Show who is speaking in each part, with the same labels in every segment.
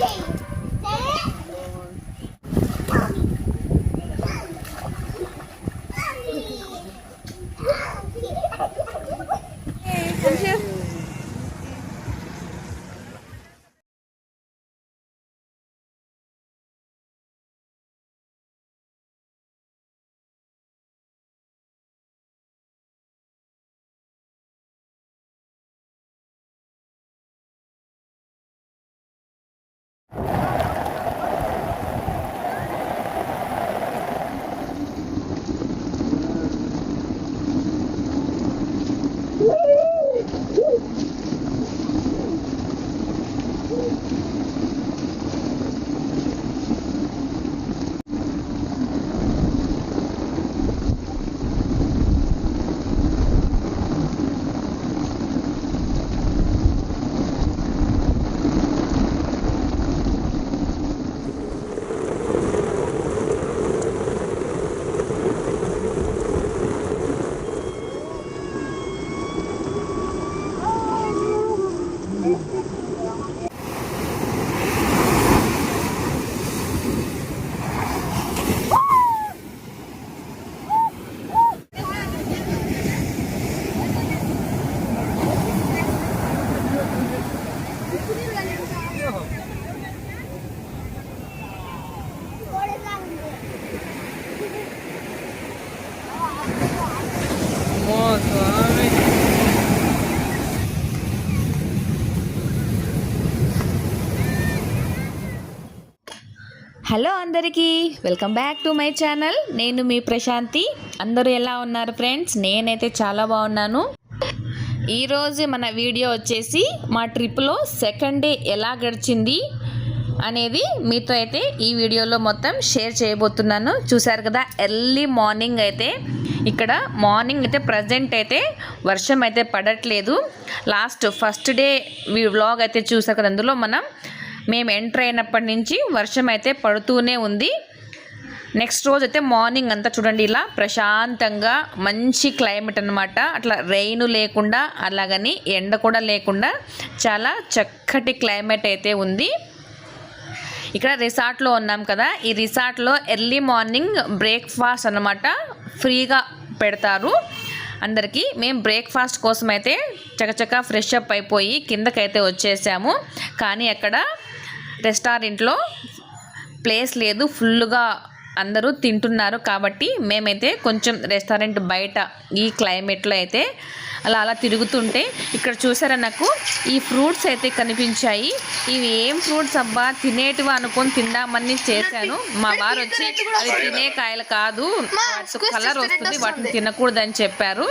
Speaker 1: Hello అందరికీ welcome back to my channel. నేను మీ ప్రశాంతి. అందరూ ఎలా ఉన్నారు ఫ్రెండ్స్? నేనైతే చాలా బాగున్నాను. ఈరోజు మన వీడియో వచ్చేసి మా ట్రిప్లో సెకండ్ డే ఎలా గడిచింది అనేది మీతో అయితే ఈ వీడియోలో మొత్తం షేర్ చేయబోతున్నాను. చూసారు కదా, ఎర్లీ మార్నింగ్ అయితే ఇక్కడ మార్నింగ్ అయితే ప్రజెంట్ అయితే వర్షం అయితే పడట్లేదు. ఫస్ట్ డే వ్లాగ్ అయితే చూసారు కదా, అందులో మేము ఎంటర్ అయినప్పటి నుంచి వర్షం అయితే పడుతూనే ఉంది. నెక్స్ట్ రోజు అయితే మార్నింగ్ అంతా చూడండి, ఇలా ప్రశాంతంగా మంచి క్లైమేట్ అన్నమాట. అట్లా రెయిన్ లేకుండా అలాగని ఎండ కూడా లేకుండా చాలా చక్కటి క్లైమేట్ అయితే ఉంది. ఇక్కడ రిసార్ట్లో ఉన్నాం కదా, ఈ రిసార్ట్లో ఎర్లీ మార్నింగ్ బ్రేక్ఫాస్ట్ అన్నమాట ఫ్రీగా పెడతారు అందరికీ. మేము బ్రేక్ఫాస్ట్ కోసం అయితే చకచకా ఫ్రెష్ అప్ అయిపోయి కిందకైతే వచ్చేసాము. కానీ అక్కడ రెస్టారెంట్లో ప్లేస్ లేదు, ఫుల్గా అందరూ తింటున్నారు. కాబట్టి మేమైతే కొంచెం రెస్టారెంట్ బయట ఈ క్లైమేట్లో అయితే అలా తిరుగుతుంటే ఇక్కడ చూసారా, నాకు ఈ ఫ్రూట్స్ అయితే కనిపించాయి. ఇవి ఏం ఫ్రూట్స్ అబ్బా, తినేటివా అనుకొని తిందామని చేశాను. మా వారు వచ్చి అవి తినే కాయలు కాదు, కలర్ వస్తుంది, వాటిని తినకూడదని చెప్పారు.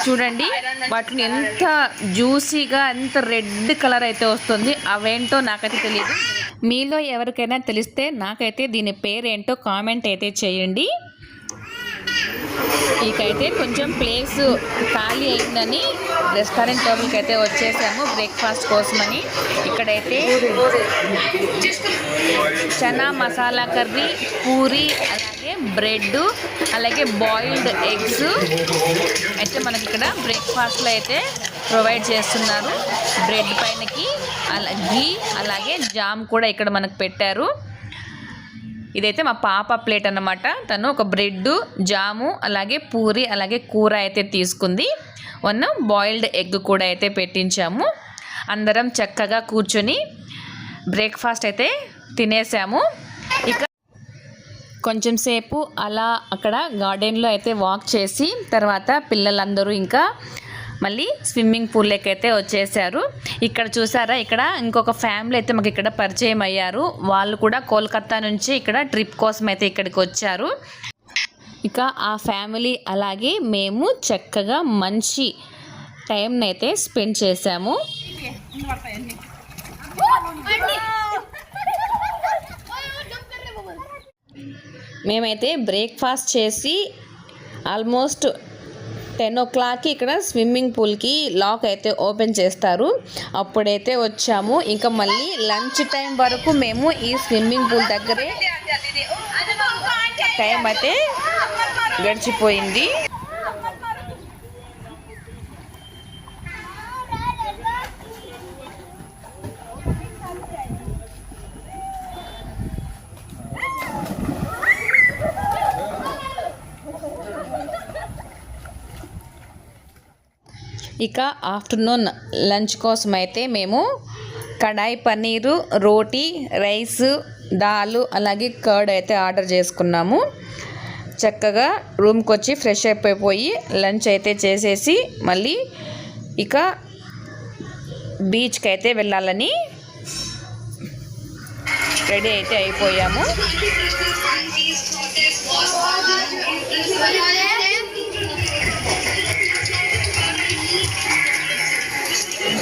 Speaker 1: చూడండి వాటిని ఎంత జ్యూసీగా, ఎంత రెడ్ కలర్ అయితే వస్తుంది. అవేంటో నాకైతే తెలియదు. మీలో ఎవరికైనా తెలిస్తే నాకైతే దీని పేరేంటో కామెంట్ అయితే చేయండి. ఇకైతే కొంచెం ప్లేస్ ఖాళీ అయిందని రెస్టారెంట్ లోపలికి అయితే వచ్చేసాము బ్రేక్ఫాస్ట్ కోసమని. ఇక్కడైతే చనా మసాలా కర్రీ, పూరి, అలాగే బ్రెడ్, అలాగే బాయిల్డ్ ఎగ్స్ అయితే మనకి ఇక్కడ బ్రేక్ఫాస్ట్లో అయితే ప్రొవైడ్ చేస్తున్నారు. బ్రెడ్ పైనకి ఘీ అలాగే జామ్ కూడా ఇక్కడ మనకు పెట్టారు. ఇదైతే మా పాప ప్లేట్ అన్నమాట. తను ఒక బ్రెడ్, జాము, అలాగే పూరి, అలాగే కూర అయితే తీసుకుంది. బాయిల్డ్ ఎగ్ కూడా అయితే పెట్టించాము. అందరం చక్కగా కూర్చొని బ్రేక్ఫాస్ట్ అయితే తినేసాము. ఇక కొంచెం సేపు అలా అక్కడ గార్డెన్లో అయితే వాక్ చేసి తర్వాత పిల్లలందరూ ఇంకా మళ్ళీ స్విమ్మింగ్ పూల్లోకి అయితే వచ్చేసారు. ఇక్కడ చూసారా, ఇక్కడ ఇంకొక ఫ్యామిలీ అయితే మాకు ఇక్కడ పరిచయం అయ్యారు. వాళ్ళు కూడా కోల్కతా నుంచి ఇక్కడ ట్రిప్ కోసం అయితే ఇక్కడికి వచ్చారు. ఇక ఆ ఫ్యామిలీ అలాగే మేము చక్కగా మంచి టైంని అయితే స్పెండ్ చేసాము. మేమైతే బ్రేక్ఫాస్ట్ చేసి ఆల్మోస్ట్ 10 o'clockకి ఇక్కడ స్విమ్మింగ్ పూల్కి లాక్ అయితే ఓపెన్ చేస్తారు. అప్పుడైతే వచ్చాము. ఇంకా మళ్ళీ లంచ్ టైం వరకు మేము ఈ స్విమ్మింగ్ పూల్ దగ్గరే టైం అయితే గడిచిపోయింది. ఇక ఆఫ్టర్నూన్ లంచ్ కోసం అయితే మేము కడాయి పన్నీరు, రోటీ, రైస్, దాల్ అలాగే కర్డ్ అయితే ఆర్డర్ చేసుకున్నాము. చక్కగా రూమ్కి వచ్చి ఫ్రెష్ అయిపోయి లంచ్ అయితే చేసేసి మళ్ళీ ఇక బీచ్కి అయితే వెళ్ళాలని రెడీ అయితే అయిపోయాము.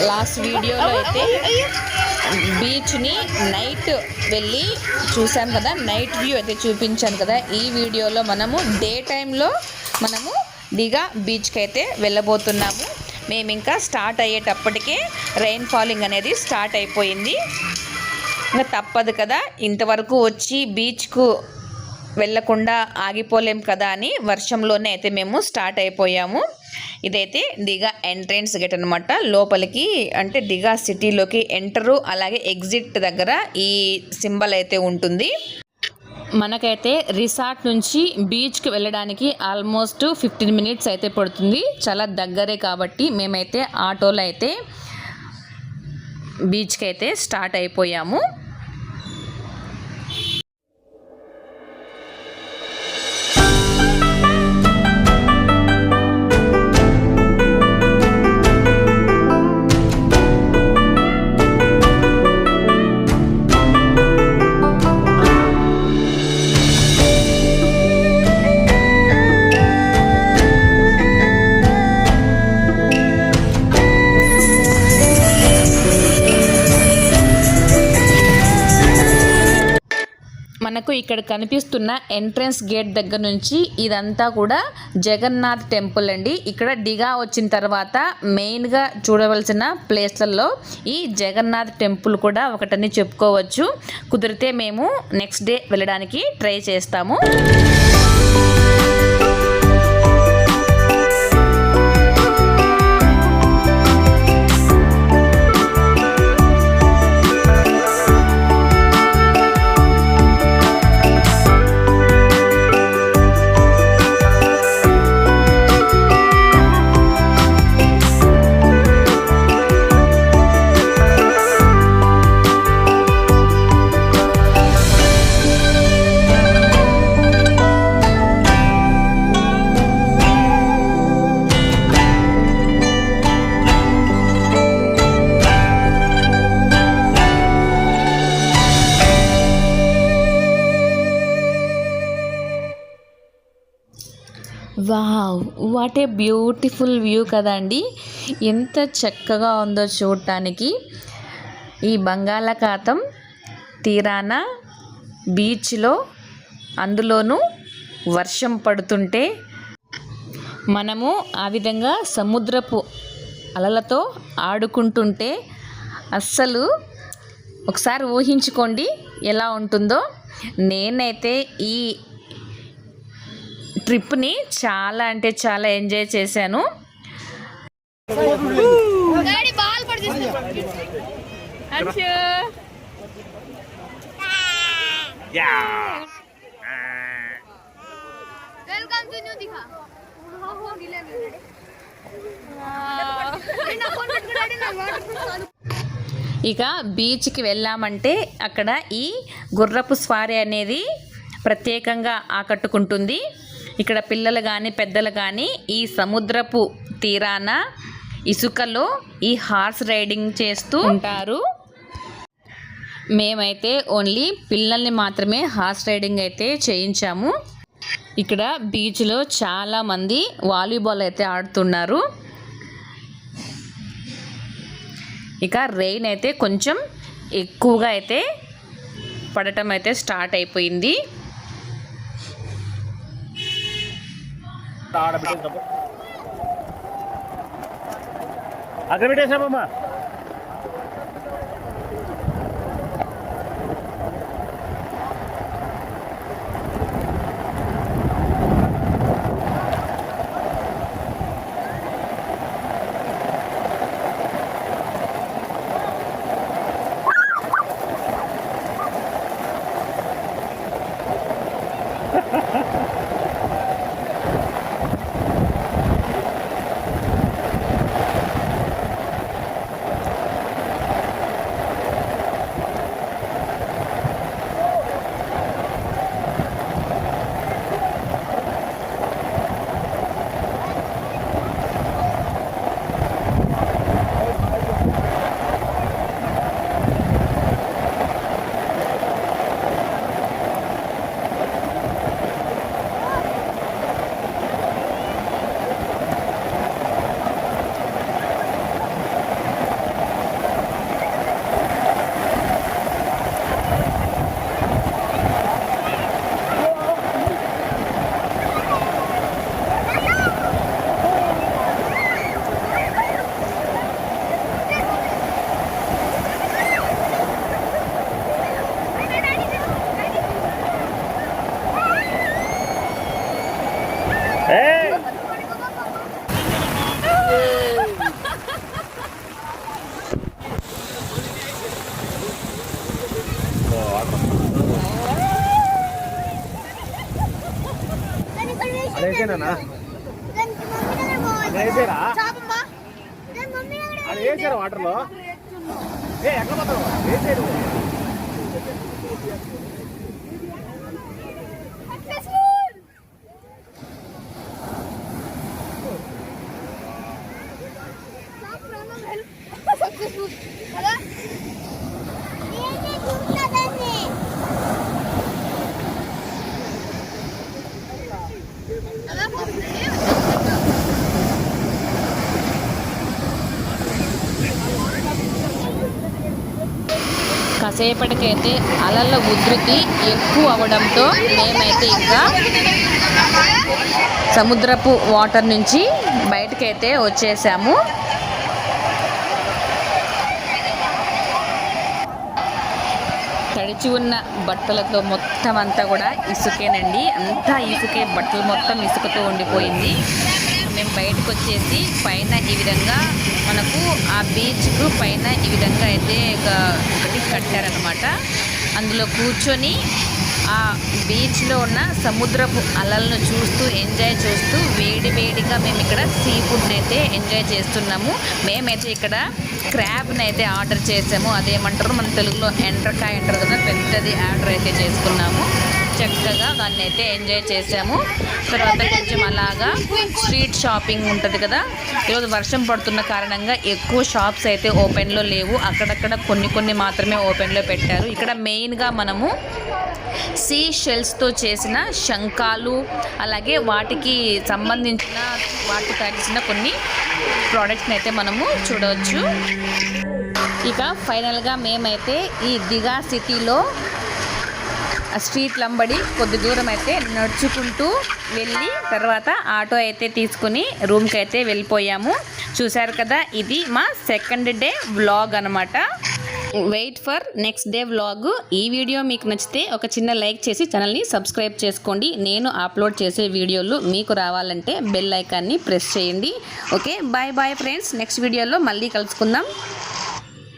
Speaker 1: లాస్ట్ వీడియోలో అయితే బీచ్ని నైట్ వెళ్ళి చూసాం కదా, నైట్ వ్యూ అయితే చూపించాను కదా. ఈ వీడియోలో మనము డే టైంలో మనము దిగా బీచ్కి అయితే వెళ్ళబోతున్నాము. మేము ఇంకా స్టార్ట్ అయ్యేటప్పటికే రెయిన్ ఫాలింగ్ అనేది స్టార్ట్ అయిపోయింది. ఇంకా తప్పదు కదా, ఇంతవరకు వచ్చి బీచ్కు వెళ్ళకుండా ఆగిపోలేం కదా అని వర్షంలోనే అయితే మేము స్టార్ట్ అయిపోయాము. ఇదైతే దిగా ఎంట్రన్స్ గేట్ అనమాట. లోపలికి అంటే దిగా సిటీలోకి ఎంటరు అలాగే ఎగ్జిట్ దగ్గర ఈ సింబల్ అయితే ఉంటుంది. మనకైతే రిసార్ట్ నుంచి బీచ్కి వెళ్ళడానికి ఆల్మోస్ట్ 15 మినిట్స్ అయితే పడుతుంది. చాలా దగ్గరే కాబట్టి మేమైతే ఆటోలో అయితే బీచ్కి అయితే స్టార్ట్ అయిపోయాము. మనకు ఇక్కడ కనిపిస్తున్న ఎంట్రన్స్ గేట్ దగ్గర నుంచి ఇదంతా కూడా జగన్నాథ్ టెంపుల్ అండి. ఇక్కడ దిగా వచ్చిన తర్వాత మెయిన్గా చూడవలసిన ప్లేస్లలో ఈ జగన్నాథ్ టెంపుల్ కూడా ఒకటని చెప్పుకోవచ్చు. కుదిరితే మేము నెక్స్ట్ డే వెళ్ళడానికి ట్రై చేస్తాము. Wow, what a beautiful view కదండి. ఎంత చక్కగా ఉందో చూడటానికి. ఈ బంగాళాఖాతం తీరాన బీచ్లో అందులోనూ వర్షం పడుతుంటే మనము ఆ విధంగా సముద్రపు అలలతో ఆడుకుంటుంటే అస్సలు ఒకసారి ఊహించుకోండి ఎలా ఉంటుందో. నేనైతే ఈ ట్రిప్ని చాలా అంటే చాలా ఎంజాయ్ చేశాను. ఇక బీచ్కి వెళ్ళామంటే అక్కడ ఈ గుర్రపు స్వారీ అనేది ప్రత్యేకంగా ఆకట్టుకుంటుంది. ఇక్కడ పిల్లలు కానీ పెద్దలు కానీ ఈ సముద్రపు తీరాన ఇసుకలో ఈ హార్స్ రైడింగ్ చేస్తూ ఉంటారు. మేమైతే ఓన్లీ పిల్లల్ని మాత్రమే హార్స్ రైడింగ్ అయితే చేయించాము. ఇక్కడ బీచ్లో చాలామంది వాలీబాల్ అయితే ఆడుతున్నారు. ఇక రెయిన్ అయితే కొంచెం ఎక్కువగా అయితే పడటం అయితే స్టార్ట్ అయిపోయింది.
Speaker 2: అక్కడ పెట్టేసామమ్మా. వేసేనా వేసారా అది వేసారా వాటర్లో ఎక్కడ పోతారు వేసేరు
Speaker 1: కాసేపటికైతే అలల ఉధృతి ఎక్కువ అవడంతో మేమైతే ఇంకా సముద్రపు వాటర్ నుంచి బయటకైతే వచ్చేసాము. తడిచి ఉన్న బట్టలతో మొత్తం అంతా కూడా ఇసుకేనండి. అంతా ఇసుకే, బట్టలు మొత్తం ఇసుకతో ఉండిపోయింది. మేము బయటకు వచ్చేసి పైన ఈ విధంగా మనకు ఆ బీచ్కు పైన ఈ విధంగా అయితే ఒకటి కట్టారనమాట. అందులో కూర్చొని ఆ బీచ్లో ఉన్న సముద్రపు అలలను చూస్తూ ఎంజాయ్ చేస్తూ వేడిగా మేము ఇక్కడ సీ ఫుడ్ని అయితే ఎంజాయ్ చేస్తున్నాము. మేమైతే ఇక్కడ క్రాబ్ని అయితే ఆర్డర్ చేసాము. అదేమంటారు మన తెలుగులో ఎండ్రకాయ అంటారు కదా, పెద్దది ఆర్డర్ అయితే చేసుకున్నాము. చక్కగా దాన్ని అయితే ఎంజాయ్ చేసాము. తర్వాత కొంచెం అలాగా స్ట్రీట్ షాపింగ్ ఉంటుంది కదా, ఈరోజు వర్షం పడుతున్న కారణంగా ఎక్కువ షాప్స్ అయితే ఓపెన్లో లేవు. అక్కడక్కడ కొన్ని మాత్రమే ఓపెన్లో పెట్టారు. ఇక్కడ మెయిన్గా మనము సీ షెల్స్తో చేసిన శంఖాలు, అలాగే వాటికి సంబంధించిన వాటికి తయారు కొన్ని ప్రోడక్ట్స్ని అయితే మనము చూడవచ్చు. ఇక ఫైనల్గా మేమైతే ఈ దిగా సిటీలో స్ట్రీట్ లంబడి కొద్ది దూరం అయితే నడుచుకుంటూ వెళ్ళి తర్వాత ఆటో అయితే తీసుకుని రూమ్కి అయితే వెళ్ళిపోయాము. చూశారు కదా, ఇది మా సెకండ్ డే వ్లాగ్ అనమాట. Wait for next day vlog. ఈ వీడియో మీకు నచ్చితే ఒక చిన్న లైక్ చేసి ఛానల్ని సబ్స్క్రైబ్ చేసుకోండి. నేను అప్లోడ్ చేసే వీడియోలు మీకు రావాలంటే బెల్ ఐకాన్ని ప్రెస్ చేయండి. Okay, bye friends. నెక్స్ట్ వీడియోలో మళ్ళీ కలుసుకుందాం.